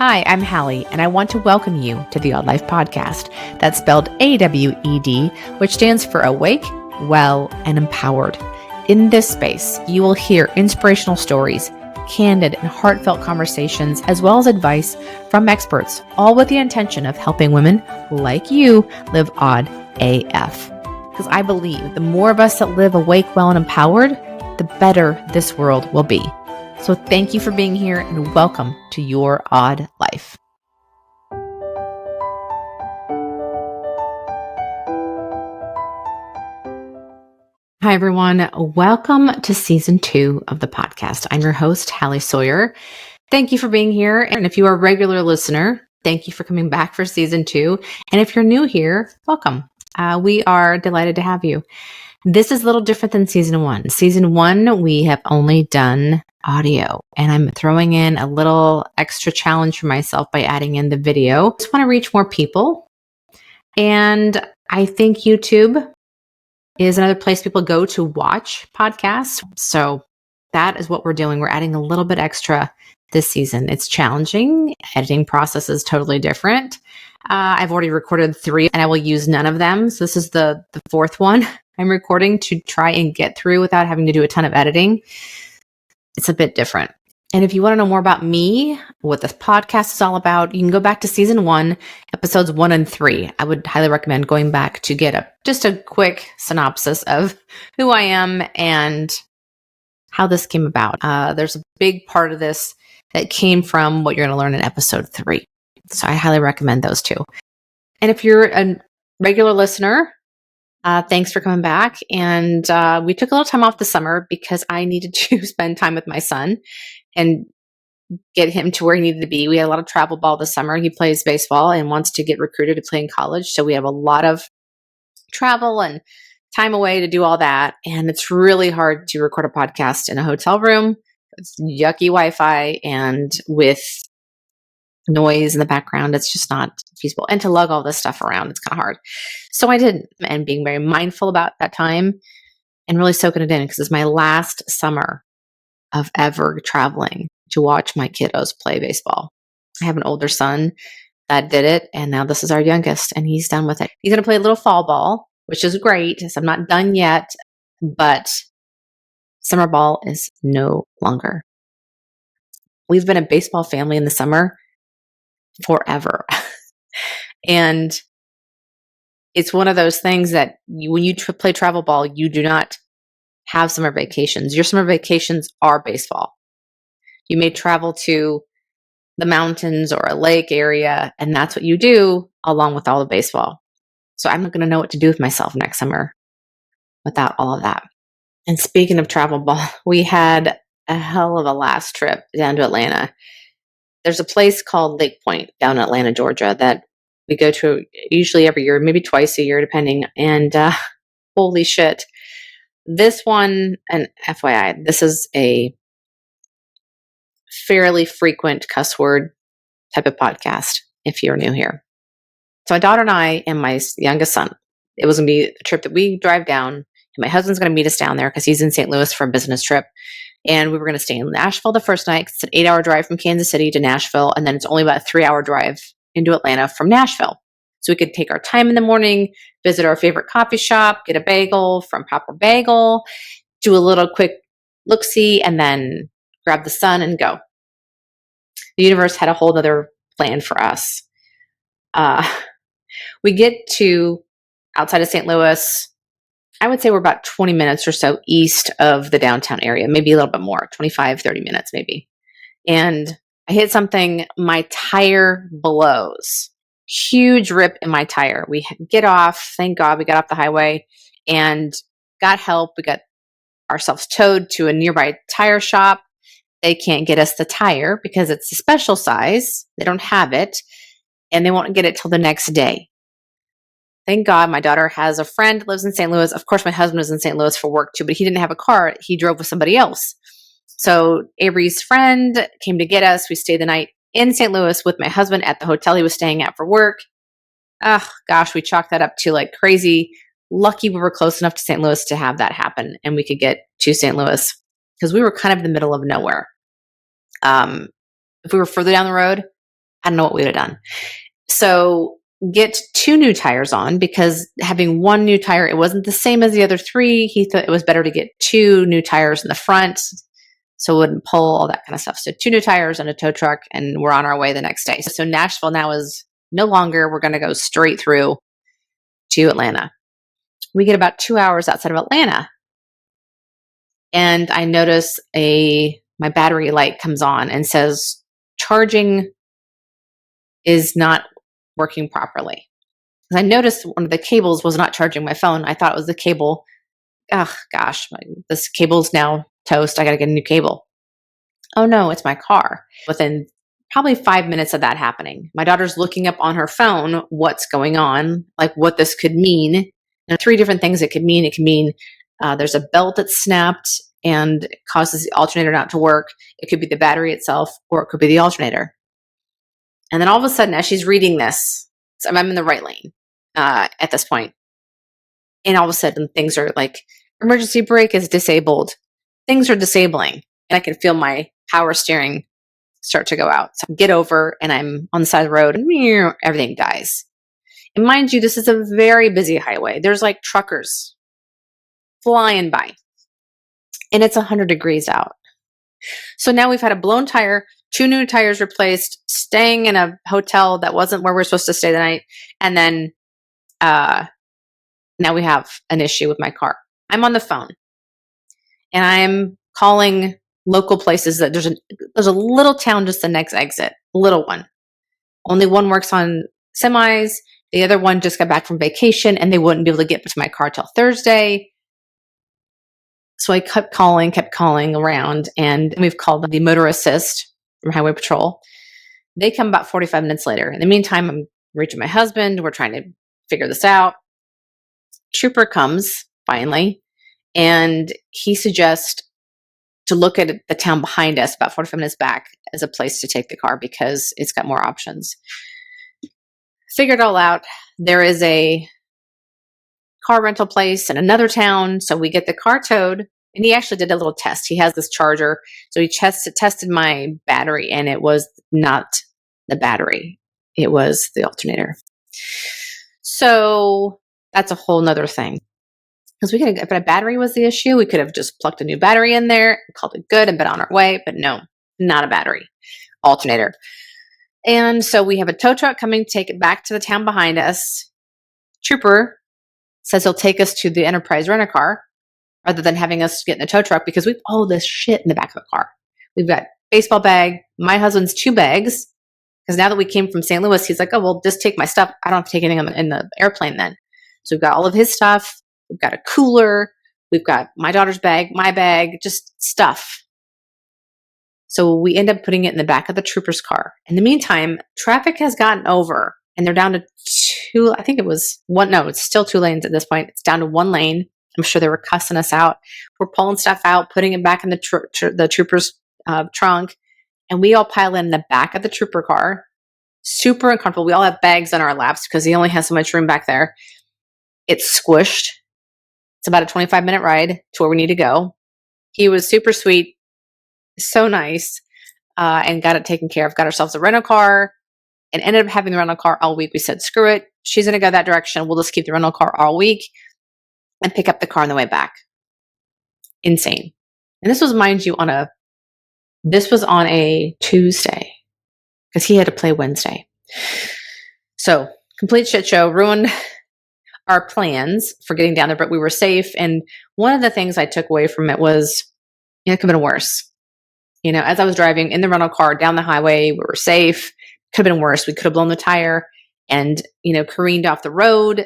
Hi, I'm Hallie, and I want to welcome you to the Odd Life Podcast. That's spelled AWED, which stands for Awake, Well, and Empowered. In this space, you will hear inspirational stories, candid and heartfelt conversations, as well as advice from experts, all with the intention of helping women like you live odd AF. Because I believe the more of us that live awake, well, and empowered, the better this world will be. So thank you for being here and welcome to your odd life. Hi, everyone. Welcome to season 2 of the podcast. I'm your host, Hallie Sawyer. Thank you for being here. And if you are a regular listener, thank you for coming back for season 2. And if you're new here, welcome. We are delighted to have you. This is a little different than season 1. Season 1, we have only done audio, and I'm throwing in a little extra challenge for myself by adding in the video. Just want to reach more people. And I think YouTube is another place people go to watch podcasts. So that is what we're doing. We're adding a little bit extra this season. It's challenging. Editing process is totally different. I've already recorded 3 and I will use none of them. So this is the 4th one I'm recording to try and get through without having to do a ton of editing. It's a bit different. And if you want to know more about me, what this podcast is all about, you can go back to season 1, episodes 1 and 3. I would highly recommend going back to get just a quick synopsis of who I am and how this came about. There's a big part of this that came from what you're going to learn in episode 3. So I highly recommend those 2. And if you're a regular listener, thanks for coming back. And we took a little time off the summer because I needed to spend time with my son and get him to where he needed to be. We had a lot of travel ball this summer. He plays baseball and wants to get recruited to play in college. So we have a lot of travel and time away to do all that. And it's really hard to record a podcast in a hotel room. It's yucky Wi-Fi and with noise in the background. It's just not feasible. And to lug all this stuff around, it's kind of hard. So I did, and being very mindful about that time and really soaking it in because it's my last summer of ever traveling to watch my kiddos play baseball. I have an older son that did it, and now this is our youngest, and he's done with it. He's going to play a little fall ball, which is great. So I'm not done yet, but summer ball is no longer. We've been a baseball family in the summer forever. And it's one of those things that when you play travel ball, you do not have summer vacations. Your summer vacations are baseball. You may travel to the mountains or a lake area, and that's what you do along with all the baseball. So I'm not going to know what to do with myself next summer without all of that. And speaking of travel ball, we had a hell of a last trip down to Atlanta. There's a place called Lake Point down in Atlanta, Georgia, that we go to usually every year, maybe twice a year, depending. And holy shit. This one, and FYI, this is a fairly frequent cuss word type of podcast if you're new here. So my daughter and I and my youngest son, it was going to be a trip that we drive down, and my husband's going to meet us down there because he's in St. Louis for a business trip. And we were going to stay in Nashville the first night. It's an 8-hour drive from Kansas City to Nashville. And then it's only about a 3-hour drive into Atlanta from Nashville. So we could take our time in the morning, visit our favorite coffee shop, get a bagel from Proper Bagel, do a little quick look-see, and then grab the son and go. The universe had a whole other plan for us. We get to outside of St. Louis. I would say we're about 20 minutes or so east of the downtown area, maybe a little bit more, 25, 30 minutes maybe. And I hit something, my tire blows. Huge rip in my tire. We get off, thank God we got off the highway and got help. We got ourselves towed to a nearby tire shop. They can't get us the tire because it's a special size. They don't have it, and they won't get it till the next day. Thank God my daughter has a friend that lives in St. Louis. Of course, my husband was in St. Louis for work too, but he didn't have a car. He drove with somebody else. So Avery's friend came to get us. We stayed the night in St. Louis with my husband at the hotel he was staying at for work. Oh, gosh, we chalked that up to like crazy. Lucky we were close enough to St. Louis to have that happen and we could get to St. Louis because we were kind of in the middle of nowhere. If we were further down the road, I don't know what we would have done. So get 2 new tires on, because having 1 new tire, it wasn't the same as the other 3. He thought it was better to get 2 new tires in the front so it wouldn't pull, all that kind of stuff. So 2 new tires and a tow truck, and we're on our way the next day. So Nashville now is no longer, we're going to go straight through to Atlanta. We get about 2 hours outside of Atlanta, and I notice my battery light comes on and says charging is not working properly. I noticed one of the cables was not charging my phone. I thought it was the cable. Oh gosh, this cable's now toast. I got to get a new cable. Oh no, it's my car. Within probably 5 minutes of that happening, my daughter's looking up on her phone what's going on, like what this could mean. There are 3 different things it could mean. It could mean there's a belt that's snapped and it causes the alternator not to work. It could be the battery itself, or it could be the alternator. And then all of a sudden, as she's reading this, so I'm in the right lane at this point, and all of a sudden things are like, emergency brake is disabled. Things are disabling, and I can feel my power steering start to go out. So I get over, and I'm on the side of the road, and everything dies. And mind you, this is a very busy highway. There's like truckers flying by, and it's 100 degrees out. So now we've had a blown tire, 2 new tires replaced, staying in a hotel that wasn't where we're supposed to stay the night, and then now we have an issue with my car. I'm on the phone, and I'm calling local places. That there's a little town just the next exit, little one. Only one works on semis. The other one just got back from vacation, and they wouldn't be able to get to my car till Thursday. So I kept calling around, and we've called the motor assist from Highway Patrol. They come about 45 minutes later. In the meantime, I'm reaching my husband. We're trying to figure this out. Trooper comes finally, and he suggests to look at the town behind us, about 45 minutes back, as a place to take the car because it's got more options. Figured it all out. There is a car rental place in another town, so we get the car towed. And he actually did a little test. He has this charger, so he tested my battery, and it was not the battery. It was the alternator. So that's a whole nother thing. Because if a battery was the issue, we could have just plugged a new battery in there, called it good, and been on our way. But no, not a battery, alternator. And so we have a tow truck coming to take it back to the town behind us. Trooper says he'll take us to the Enterprise rent-a-car rather than having us get in the tow truck, because we've all this shit in the back of the car. We've got baseball bag, my husband's 2 bags, because now that we came from St. Louis, he's like, oh, well, just take my stuff. I don't have to take anything in the airplane then. So we've got all of his stuff. We've got a cooler. We've got my daughter's bag, my bag, just stuff. So we end up putting it in the back of the trooper's car. In the meantime, traffic has gotten over, and they're down to 2, I think it was 1, no, it's still 2 lanes at this point. It's down to 1 lane. I'm sure they were cussing us out. We're pulling stuff out, putting it back in the trooper's trunk, and we all pile in the back of the trooper car. Super uncomfortable. We all have bags on our laps because he only has so much room back there. It's squished. It's about a 25-minute ride to where we need to go. He was super sweet, so nice, and got it taken care of. Got ourselves a rental car and ended up having the rental car all week. We said, screw it. She's going to go that direction. We'll just keep the rental car all week and pick up the car on the way back. Insane. And this was, mind you, on a Tuesday, because he had to play Wednesday. So complete shit show, ruined our plans for getting down there, but we were safe. And one of the things I took away from it was, it could have been worse. As I was driving in the rental car down the highway, we were safe. Could have been worse. We could have blown the tire and, careened off the road.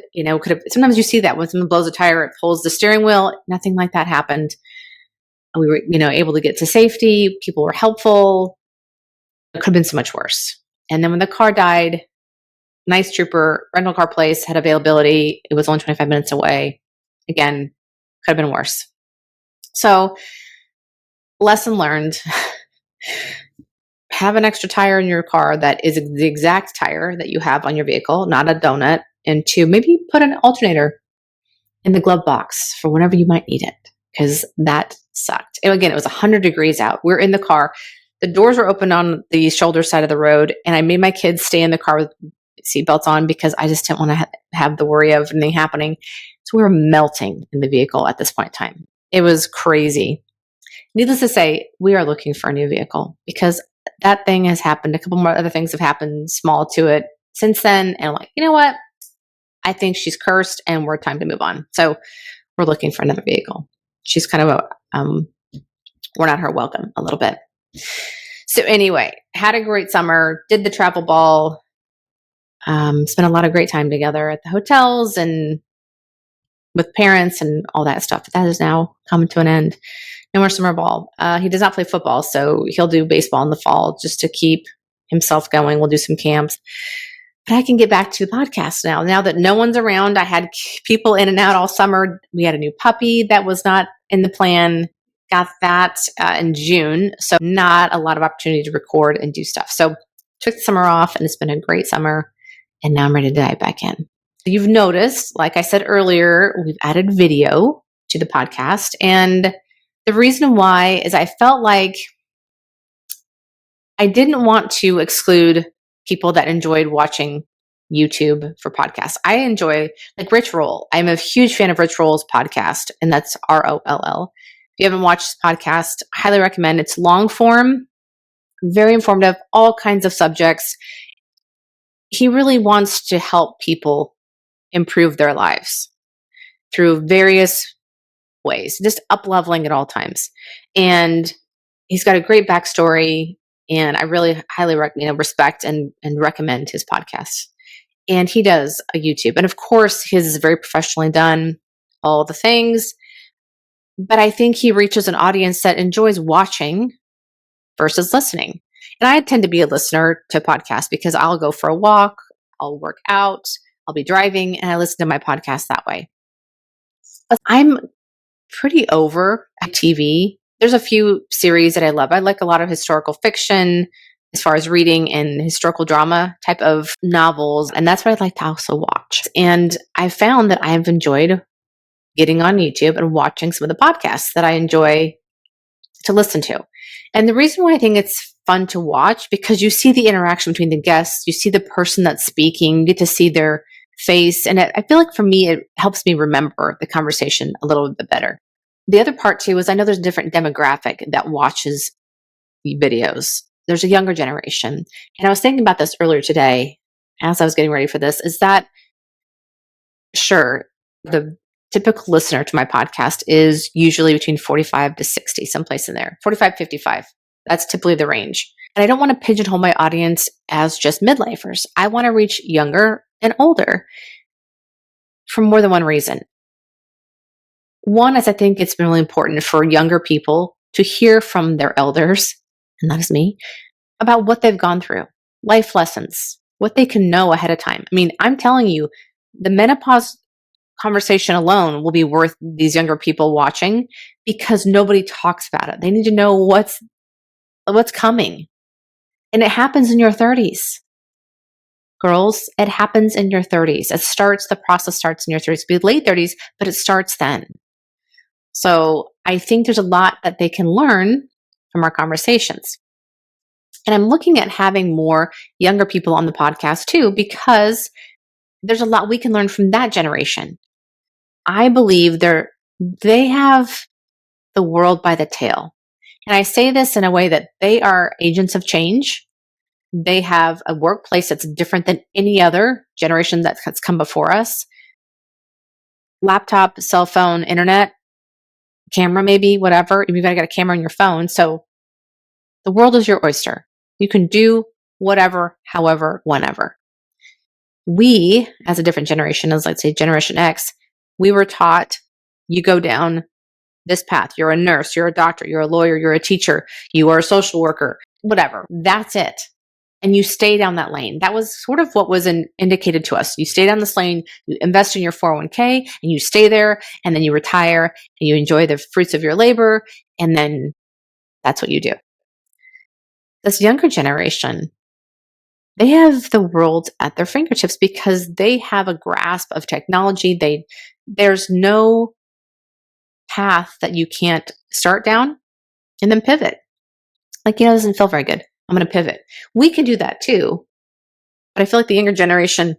Sometimes you see that when someone blows a tire, it pulls the steering wheel. Nothing like that happened. We were, able to get to safety. People were helpful. It could have been so much worse. And then when the car died, nice trooper, rental car place had availability. It was only 25 minutes away. Again, could have been worse. So, lesson learned. Have an extra tire in your car that is the exact tire that you have on your vehicle, not a donut. And 2, maybe put an alternator in the glove box for whenever you might need it, because that sucked. And again, it was 100 degrees out. We're in the car. The doors were open on the shoulder side of the road, and I made my kids stay in the car with seatbelts on because I just didn't want to have the worry of anything happening. So we were melting in the vehicle at this point in time. It was crazy. Needless to say, we are looking for a new vehicle because that thing has happened. A couple more other things have happened small to it since then. And I'm like, you know what? I think she's cursed and we're time to move on. So we're looking for another vehicle. She's kind of we're not her welcome a little bit. So anyway, had a great summer, did the travel ball, spent a lot of great time together at the hotels and with parents and all that stuff. But that is now coming to an end. No more summer ball. He does not play football, so he'll do baseball in the fall just to keep himself going. We'll do some camps. But I can get back to the podcast now. Now that no one's around, I had people in and out all summer. We had a new puppy that was not in the plan. Got that in June. So not a lot of opportunity to record and do stuff. So took the summer off and it's been a great summer. And now I'm ready to dive back in. You've noticed, like I said earlier, we've added video to the podcast. And the reason why is I felt like I didn't want to exclude people that enjoyed watching YouTube for podcasts. I enjoy, like Rich Roll. I'm a huge fan of Rich Roll's podcast, and that's ROLL. If you haven't watched this podcast, I highly recommend. It's long form, very informative, all kinds of subjects. He really wants to help people improve their lives through various ways, just up leveling at all times. And he's got a great backstory, and I really highly respect and recommend his podcast. And he does a YouTube. And of course, his is very professionally done, all the things. But I think he reaches an audience that enjoys watching versus listening. And I tend to be a listener to podcasts because I'll go for a walk, I'll work out, I'll be driving, and I listen to my podcast that way. But I'm pretty over TV. There's a few series that I love. I like a lot of historical fiction as far as reading and historical drama type of novels. And that's what I'd like to also watch. And I found that I've enjoyed getting on YouTube and watching some of the podcasts that I enjoy to listen to. And the reason why I think it's fun to watch, because you see the interaction between the guests, you see the person that's speaking, you get to see their face. And I feel like for me, it helps me remember the conversation a little bit better. The other part too is I know there's a different demographic that watches the videos. There's a younger generation. And I was thinking about this earlier today as I was getting ready for this, is that sure, the typical listener to my podcast is usually between 45 to 60, someplace in there, 45, 55. That's typically the range. And I don't want to pigeonhole my audience as just midlifers. I want to reach younger and older for more than one reason. One is I think it's been really important for younger people to hear from their elders, and that is me, about what they've gone through, life lessons, what they can know ahead of time. I mean, I'm telling you, the menopause conversation alone will be worth these younger people watching because nobody talks about it. They need to know what's coming. And it happens in your 30s. Girls, it happens in your 30s. The process starts in your 30s. It'll be late 30s, but it starts then. So I think there's a lot that they can learn from our conversations. And I'm looking at having more younger people on the podcast too, because there's a lot we can learn from that generation. I believe they have the world by the tail. And I say this in a way that they are agents of change. They have a workplace that's different than any other generation that's come before us. Laptop, cell phone, internet, camera, maybe, whatever. You've got to get a camera on your phone. So the world is your oyster. You can do whatever, however, whenever. We, as a different generation, as let's say Generation X, we were taught you go down this path. You're a nurse, you're a doctor, you're a lawyer, you're a teacher, you are a social worker, whatever. That's it. And you stay down that lane. That was sort of what was indicated to us. You stay down this lane, you invest in your 401k, and you stay there, and then you retire, and you enjoy the fruits of your labor, and then that's what you do. This younger generation, they have the world at their fingertips because they have a grasp of technology. There's no path that you can't start down and then pivot. Like, it doesn't feel very good. I'm going to pivot. We can do that too. But I feel like the younger generation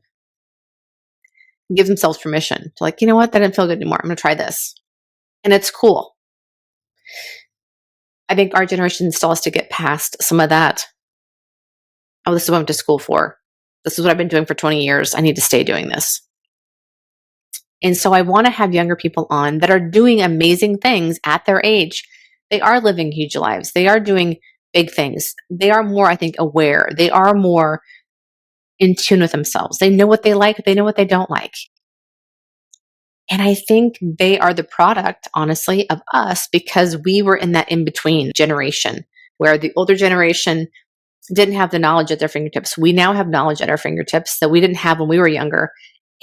gives themselves permission to, like, you know what? That didn't feel good anymore. I'm going to try this. And it's cool. I think our generation still has to get past some of that. Oh, this is what I went to school for. This is what I've been doing for 20 years. I need to stay doing this. And so I want to have younger people on that are doing amazing things at their age. They are living huge lives. They are doing big things. They are more, I think, aware. They are more in tune with themselves. They know what they like. They know what they don't like. And I think they are the product, honestly, of us, because we were in that in-between generation where the older generation didn't have the knowledge at their fingertips. We now have knowledge at our fingertips that we didn't have when we were younger.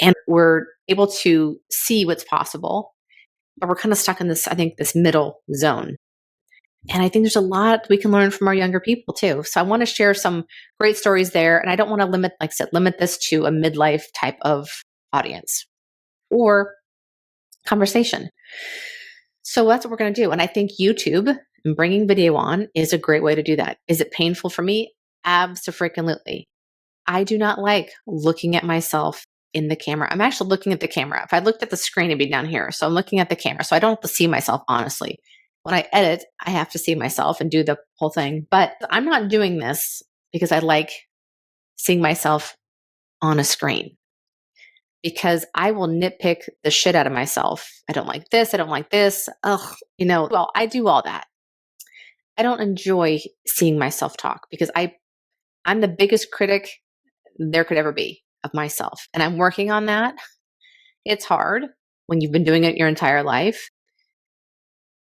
And we're able to see what's possible. But we're kind of stuck in this, I think, this middle zone. And I think there's a lot we can learn from our younger people too. So I want to share some great stories there. And I don't want to limit, like I said, limit this to a midlife type of audience or conversation. So that's what we're going to do. And I think YouTube and bringing video on is a great way to do that. Is it painful for me? Absolutely. I do not like looking at myself in the camera. I'm actually looking at the camera. If I looked at the screen, it'd be down here. So I'm looking at the camera. So I don't have to see myself, honestly. When I edit, I have to see myself and do the whole thing. But I'm not doing this because I like seeing myself on a screen, because I will nitpick the shit out of myself. I don't like this. I don't like this. Ugh, well, I do all that. I don't enjoy seeing myself talk because I'm the biggest critic there could ever be of myself. And I'm working on that. It's hard when you've been doing it your entire life.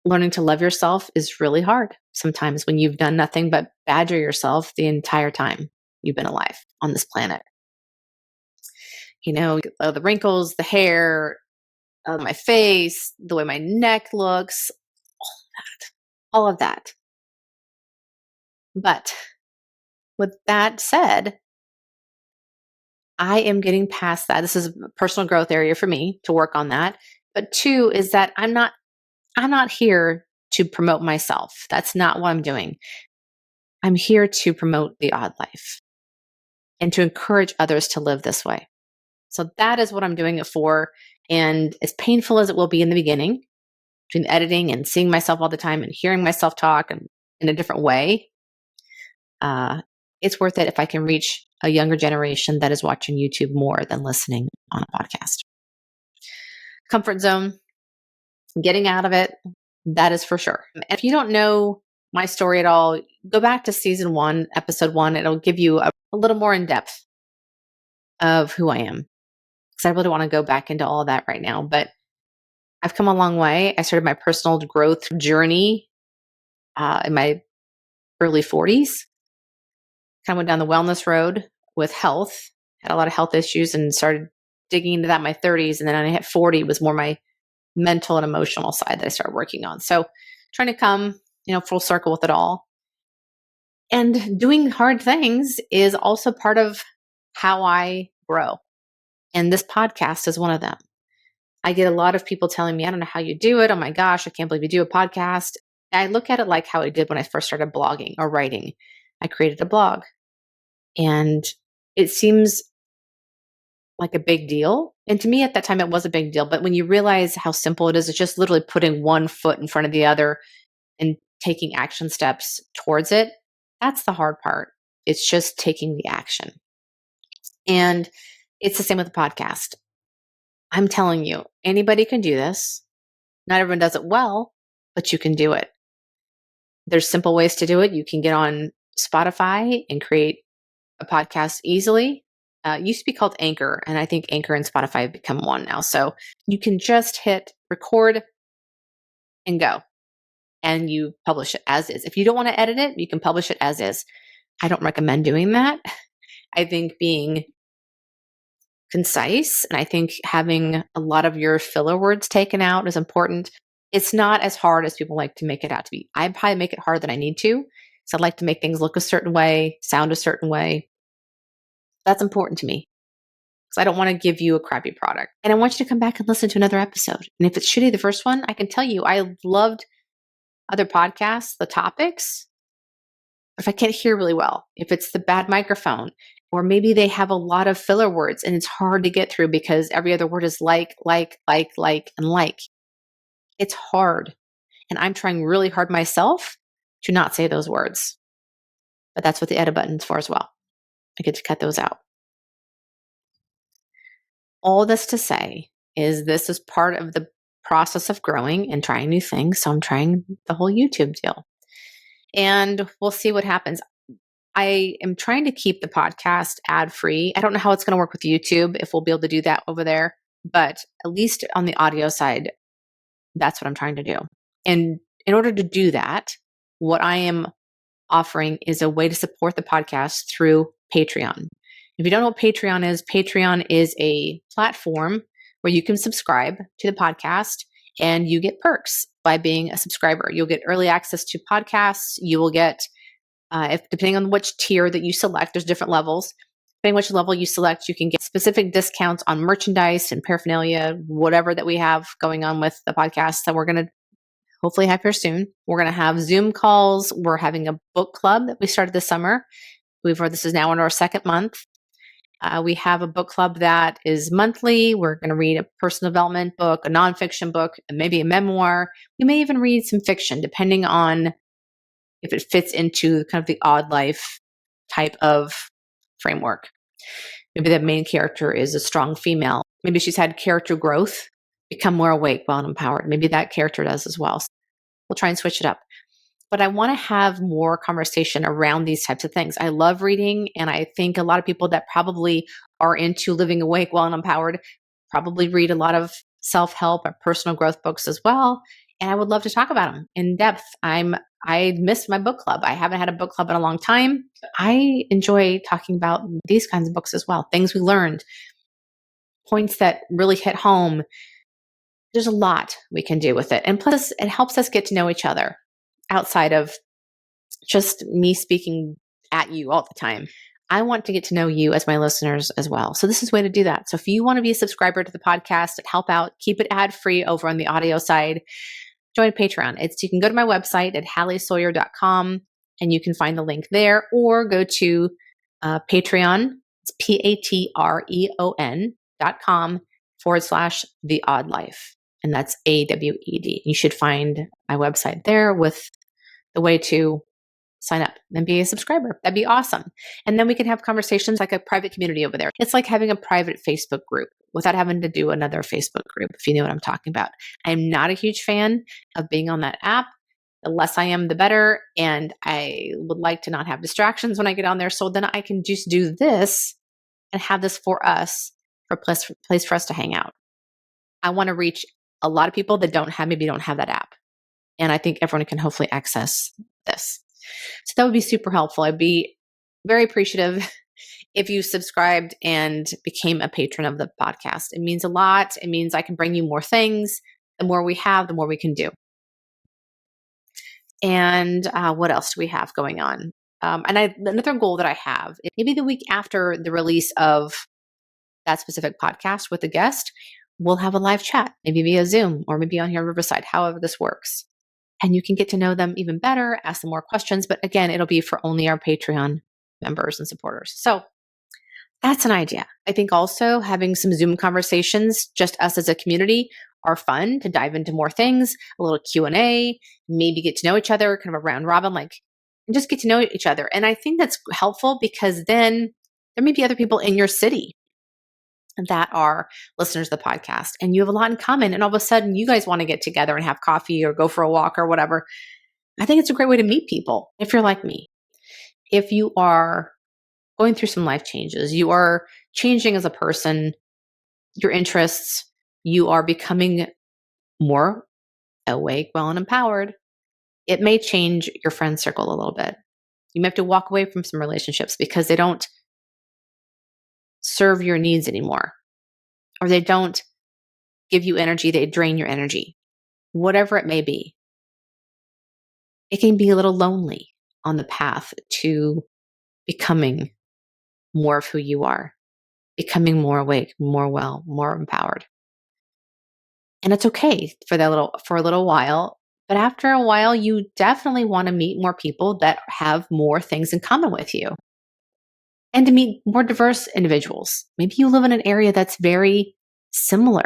Learning to love yourself is really hard sometimes when you've done nothing but badger yourself the entire time you've been alive on this planet. The wrinkles, the hair, my face, the way my neck looks, all of that. But with that said, I am getting past that. This is a personal growth area for me to work on that. But two is that I'm not here to promote myself. That's not what I'm doing. I'm here to promote the odd life and to encourage others to live this way. So that is what I'm doing it for. And as painful as it will be in the beginning, between editing and seeing myself all the time and hearing myself talk and in a different way, it's worth it if I can reach a younger generation that is watching YouTube more than listening on a podcast. Comfort zone, getting out of it, that is for sure. If you don't know my story at all, go back to season 1, episode 1. It'll give you a little more in depth of who I am. Because I really don't want to go back into all of that right now. But I've come a long way. I started my personal growth journey in my early 40s. Kind of went down the wellness road with health, had a lot of health issues, and started digging into that in my 30s. And then when I hit 40, it was more my mental and emotional side that I started working on. So trying to come, full circle with it all. And doing hard things is also part of how I grow. And this podcast is one of them. I get a lot of people telling me, I don't know how you do it. Oh my gosh, I can't believe you do a podcast. I look at it like how I did when I first started blogging or writing. I created a blog. And it seems like a big deal. And to me at that time, it was a big deal. But when you realize how simple it is, it's just literally putting one foot in front of the other and taking action steps towards it. That's the hard part. It's just taking the action. And it's the same with the podcast. I'm telling you, anybody can do this. Not everyone does it well, but you can do it. There's simple ways to do it. You can get on Spotify and create a podcast easily. It used to be called Anchor, and I think Anchor and Spotify have become one now. So you can just hit record and go, and you publish it as is. If you don't want to edit it, you can publish it as is. I don't recommend doing that. I think being concise, and I think having a lot of your filler words taken out is important. It's not as hard as people like to make it out to be. I probably make it harder than I need to. So I'd like to make things look a certain way, sound a certain way. That's important to me because I don't want to give you a crappy product. And I want you to come back and listen to another episode. And if it's shitty, the first one, I can tell you, I loved other podcasts, the topics, if I can't hear really well, if it's the bad microphone, or maybe they have a lot of filler words and it's hard to get through because every other word is like, and like. It's hard. And I'm trying really hard myself to not say those words. But that's what the edit button's for as well. I get to cut those out. All this to say is this is part of the process of growing and trying new things. So I'm trying the whole YouTube deal. And we'll see what happens. I am trying to keep the podcast ad free. I don't know how it's going to work with YouTube, if we'll be able to do that over there. But at least on the audio side, that's what I'm trying to do. And in order to do that, what I am offering is a way to support the podcast through Patreon. If you don't know what Patreon is a platform where you can subscribe to the podcast and you get perks by being a subscriber. You'll get early access to podcasts. You will get, if depending on which tier that you select, there's different levels. Depending on which level you select, you can get specific discounts on merchandise and paraphernalia, whatever that we have going on with the podcast that we're going to hopefully have here soon. We're going to have Zoom calls. We're having a book club that we started this summer. This is now in our second month. We have a book club that is monthly. We're going to read a personal development book, a nonfiction book, and maybe a memoir. We may even read some fiction, depending on if it fits into kind of the odd life type of framework. Maybe the main character is a strong female. Maybe she's had character growth, become more awake, well, and empowered. Maybe that character does as well. So we'll try and switch it up. But I want to have more conversation around these types of things. I love reading, and I think a lot of people that probably are into living awake, well, and empowered probably read a lot of self-help and personal growth books as well. And I would love to talk about them in depth. I missed my book club. I haven't had a book club in a long time. I enjoy talking about these kinds of books as well. Things we learned, points that really hit home. There's a lot we can do with it. And plus, it helps us get to know each other outside of just me speaking at you all the time. I want to get to know you as my listeners as well. So this is a way to do that. So if you want to be a subscriber to the podcast and help out, keep it ad-free over on the audio side, join Patreon. You can go to my website at halliesawyer.com and you can find the link there, or go to Patreon. It's patreon.com/The Odd Life. And that's AWED. You should find my website there with the way to sign up and be a subscriber. That'd be awesome. And then we can have conversations like a private community over there. It's like having a private Facebook group without having to do another Facebook group, if you know what I'm talking about. I'm not a huge fan of being on that app. The less I am, the better. And I would like to not have distractions when I get on there. So then I can just do this and have this for us, for a place for us to hang out. I want to reach a lot of people that maybe don't have that app. And I think everyone can hopefully access this. So that would be super helpful. I'd be very appreciative if you subscribed and became a patron of the podcast. It means a lot. It means I can bring you more things. The more we have, the more we can do. And what else do we have going on? Another goal that I have, maybe the week after the release of that specific podcast with a guest, we'll have a live chat, maybe via Zoom or maybe on here in Riverside, however this works. And you can get to know them even better, ask them more questions. But again, it'll be for only our Patreon members and supporters. So that's an idea. I think also having some Zoom conversations, just us as a community, are fun to dive into more things, a little Q&A, maybe get to know each other, kind of a round robin, and just get to know each other. And I think that's helpful because then there may be other people in your city that are listeners of the podcast, and you have a lot in common, and all of a sudden you guys want to get together and have coffee or go for a walk or whatever. I think it's a great way to meet people if you're like me. If you are going through some life changes, you are changing as a person, your interests, you are becoming more awake, well, and empowered, it may change your friend circle a little bit. You may have to walk away from some relationships because they don't serve your needs anymore, or they don't give you energy, they drain your energy, whatever it may be. It can be a little lonely on the path to becoming more of who you are, becoming more awake, more well, more empowered. And it's okay for a little while But after a while, you definitely want to meet more people that have more things in common with you and to meet more diverse individuals. Maybe you live in an area that's very similar,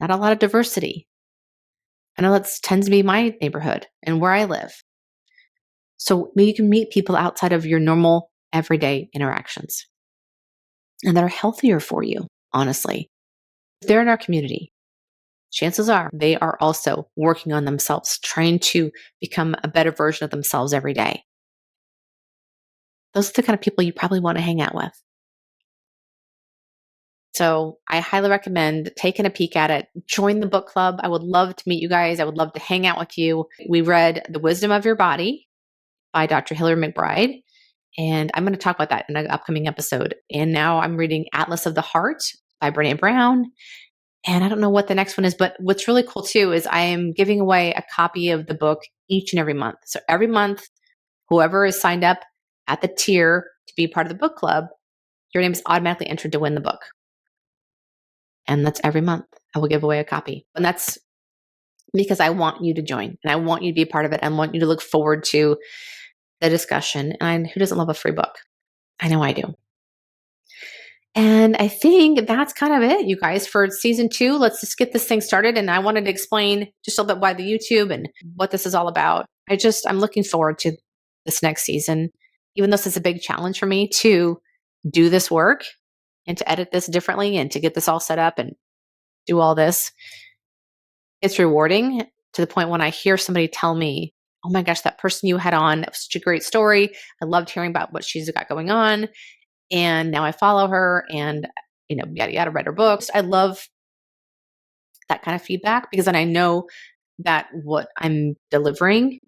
not a lot of diversity. I know that tends to be my neighborhood and where I live. So maybe you can meet people outside of your normal everyday interactions and that are healthier for you, honestly. If they're in our community, chances are they are also working on themselves, trying to become a better version of themselves every day. Those are the kind of people you probably want to hang out with. So I highly recommend taking a peek at it. Join the book club. I would love to meet you guys. I would love to hang out with you. We read The Wisdom of Your Body by Dr. Hilary McBride. And I'm going to talk about that in an upcoming episode. And now I'm reading Atlas of the Heart by Brené Brown. And I don't know what the next one is, but what's really cool too is I am giving away a copy of the book each and every month. So every month, whoever is signed up at the tier to be part of the book club, your name is automatically entered to win the book. And that's every month. I will give away a copy. And that's because I want you to join and I want you to be a part of it. I want you to look forward to the discussion. And who doesn't love a free book? I know I do. And I think that's kind of it, you guys, for season 2. Let's just get this thing started. And I wanted to explain just a little bit why the YouTube and what this is all about. I'm looking forward to this next season, even though this is a big challenge for me to do this work and to edit this differently and to get this all set up and do all this. It's rewarding to the point when I hear somebody tell me, oh my gosh, that person you had on, that was such a great story. I loved hearing about what she's got going on. And now I follow her and, yada, yada, read her books. I love that kind of feedback because then I know that what I'm delivering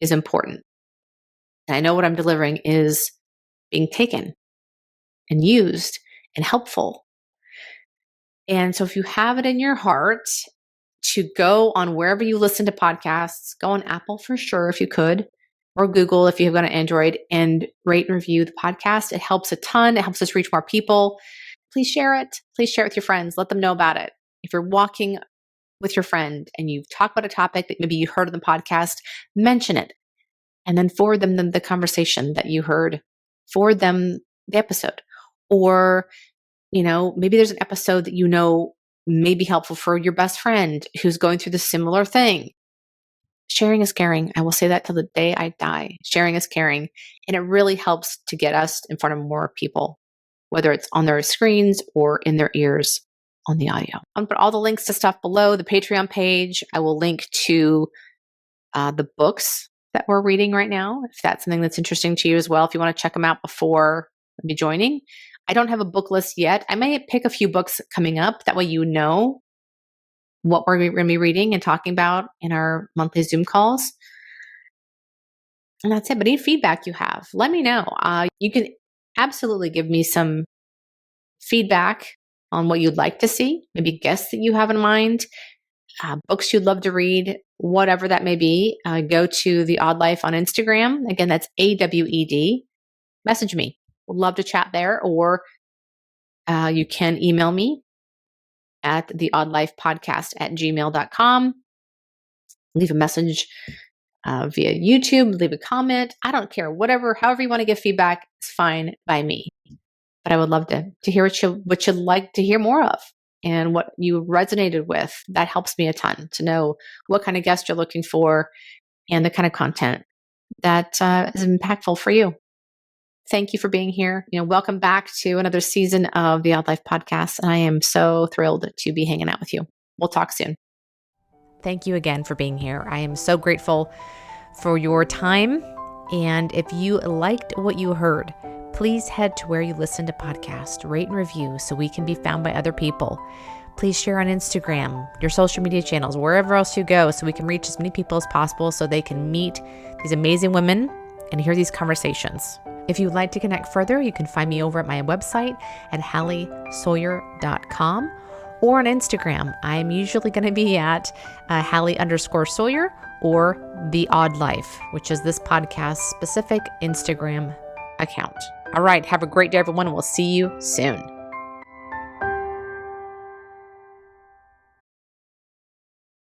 is important. And I know what I'm delivering is being taken and used and helpful. And so if you have it in your heart to go on wherever you listen to podcasts, go on Apple for sure if you could, or Google if you've got an Android, and rate and review the podcast. It helps a ton. It helps us reach more people. Please share it. Please share it with your friends. Let them know about it. If you're walking with your friend and you've talked about a topic that maybe you heard on the podcast, mention it and then forward them the conversation that you heard. Forward them the episode. Or, maybe there's an episode that may be helpful for your best friend who's going through the similar thing. Sharing is caring. I will say that till the day I die. Sharing is caring. And it really helps to get us in front of more people, whether it's on their screens or in their ears on the audio. I'll put all the links to stuff below, the Patreon page. I will link to the books that we're reading right now, if that's something that's interesting to you as well, if you want to check them out before maybe joining. I don't have a book list yet. I may pick a few books coming up. That way you know what we're going to be reading and talking about in our monthly Zoom calls. And that's it. But any feedback you have, let me know. You can absolutely give me some feedback on what you'd like to see, maybe guests that you have in mind, books you'd love to read, whatever that may be. Go to The Odd Life on Instagram. Again, that's AWED. Message me. Would love to chat there. Or you can email me at theoddlifepodcast@gmail.com. Leave a message via YouTube, leave a comment. I don't care. However you want to give feedback is fine by me. But I would love to hear what you'd like to hear more of and what you resonated with. That helps me a ton to know what kind of guest you're looking for and the kind of content that is impactful for you. Thank you for being here. Welcome back to another season of the Odd Life Podcast. And I am so thrilled to be hanging out with you. We'll talk soon. Thank you again for being here. I am so grateful for your time. And if you liked what you heard, please head to where you listen to podcasts, rate and review so we can be found by other people. Please share on Instagram, your social media channels, wherever else you go, so we can reach as many people as possible so they can meet these amazing women and hear these conversations. If you'd like to connect further, you can find me over at my website at HallieSawyer.com or on Instagram. I'm usually going to be at Hallie_Sawyer or The Odd Life, which is this podcast specific Instagram account. All right. Have a great day, everyone. We'll see you soon.